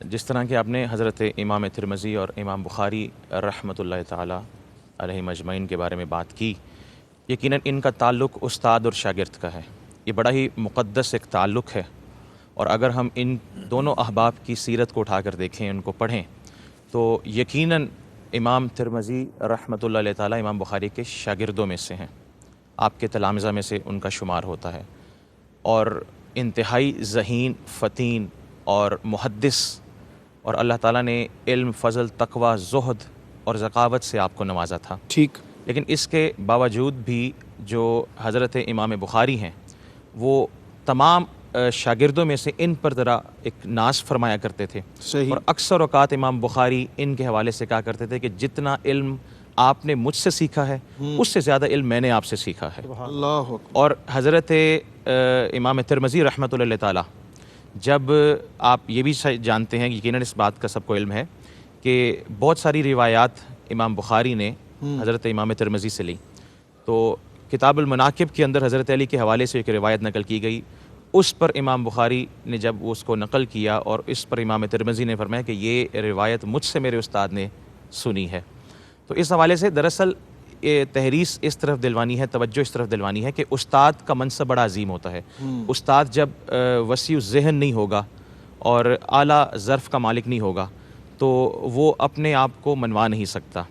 جس طرح کہ آپ نے حضرت امام ترمذی اور امام بخاری رحمۃ اللہ تعالی علیہ مجمعین کے بارے میں بات کی، یقیناً ان کا تعلق استاد اور شاگرد کا ہے۔ یہ بڑا ہی مقدس ایک تعلق ہے، اور اگر ہم ان دونوں احباب کی سیرت کو اٹھا کر دیکھیں، ان کو پڑھیں، تو یقیناً امام ترمذی رحمۃ اللہ علیہ تعالی امام بخاری کے شاگردوں میں سے ہیں، آپ کے تلامذہ میں سے ان کا شمار ہوتا ہے، اور انتہائی ذہین، فتین اور محدث، اور اللہ تعالیٰ نے علم، فضل، تقوی، زہد اور ذکاوت سے آپ کو نوازا تھا۔ ٹھیک۔ لیکن اس کے باوجود بھی جو حضرت امام بخاری ہیں، وہ تمام شاگردوں میں سے ان پر ذرا ایک ناز فرمایا کرتے تھے، صحیح۔ اور اکثر اوقات امام بخاری ان کے حوالے سے کہا کرتے تھے کہ جتنا علم آپ نے مجھ سے سیکھا ہے، اس سے زیادہ علم میں نے آپ سے سیکھا ہے۔ اللہ اکبر۔ اور حضرت امام ترمذی رحمۃ اللہ تعالی، جب آپ یہ بھی جانتے ہیں، یقیناً اس بات کا سب کو علم ہے کہ بہت ساری روایات امام بخاری نے حضرت امام ترمذی سے لی، تو کتاب المناقب کے اندر حضرت علی کے حوالے سے ایک روایت نقل کی گئی، اس پر امام بخاری نے جب اس کو نقل کیا، اور اس پر امام ترمذی نے فرمایا کہ یہ روایت مجھ سے میرے استاد نے سنی ہے۔ تو اس حوالے سے دراصل تحریص اس طرف دلوانی ہے، توجہ اس طرف دلوانی ہے کہ استاد کا منصب بڑا عظیم ہوتا ہے۔ استاد جب وسیع الذہن نہیں ہوگا اور اعلیٰ ظرف کا مالک نہیں ہوگا، تو وہ اپنے آپ کو منوا نہیں سکتا،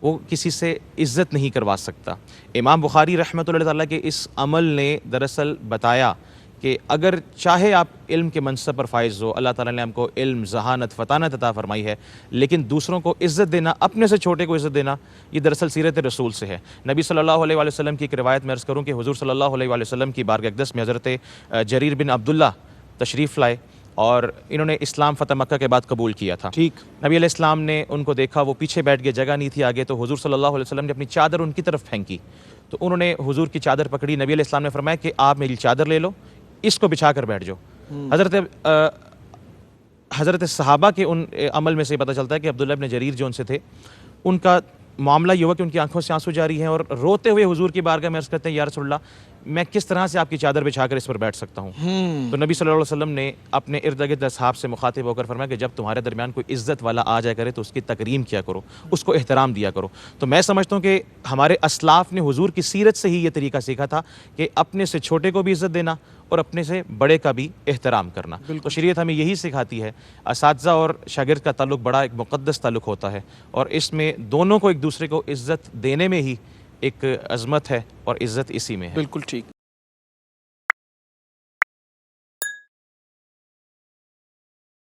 وہ کسی سے عزت نہیں کروا سکتا۔ امام بخاری رحمۃ اللہ تعالیٰ کے اس عمل نے دراصل بتایا کہ اگر چاہے آپ علم کے منصب پر فائز ہو، اللہ تعالیٰ نے ہم کو علم، ذہانت، فطانت عطا فرمائی ہے، لیکن دوسروں کو عزت دینا، اپنے سے چھوٹے کو عزت دینا، یہ دراصل سیرت رسول سے ہے۔ نبی صلی اللہ علیہ وآلہ وسلم کی ایک روایت میں عرض کروں کہ حضور صلی اللہ علیہ وآلہ وسلم کی بارگاہ اقدس میں حضرت جریر بن عبداللہ تشریف لائے، اور انہوں نے اسلام فتح مکہ کے بعد قبول کیا تھا۔ ٹھیک۔ نبی علیہ السلام نے ان کو دیکھا، وہ پیچھے بیٹھ گئے، جگہ نہیں تھی آگے، تو حضور صلی اللہ علیہ وسلم نے اپنی چادر ان کی طرف پھینکی، تو انہوں نے حضور کی چادر پکڑی۔ نبی علیہ السلام نے فرمایا کہ آپ میری چادر لے لو، اس کو بچھا کر بیٹھ جاؤ۔ حضرت صحابہ کے ان عمل میں سے پتہ چلتا ہے کہ عبداللہ ابن جریر جو ان سے تھے، ان کا معاملہ یہ ہوا کہ ان کی آنکھوں سے آنسو جاری ہیں، اور روتے ہوئے حضور کی بارگاہ میں عرض کرتے ہیں، یا رسول اللہ، میں کس طرح سے آپ کی چادر بچھا کر اس پر بیٹھ سکتا ہوں؟ تو نبی صلی اللہ علیہ وسلم نے اپنے ارد گرد اصحاب سے مخاطب ہو کر فرمایا کہ جب تمہارے درمیان کوئی عزت والا آ جائے کرے تو اس کی تکریم کیا کرو، اس کو احترام دیا کرو۔ تو میں سمجھتا ہوں کہ ہمارے اسلاف نے حضور کی سیرت سے ہی یہ طریقہ سیکھا تھا کہ اپنے سے چھوٹے کو بھی عزت دینا اور اپنے سے بڑے کا بھی احترام کرنا۔ تو شریعت ہمیں یہی سکھاتی ہے۔ اساتذہ اور شاگرد کا تعلق بڑا ایک مقدس تعلق ہوتا ہے، اور اس میں دونوں کو ایک دوسرے کو عزت دینے میں ہی ایک عظمت ہے، اور عزت اسی میں ہے۔ بالکل ٹھیک۔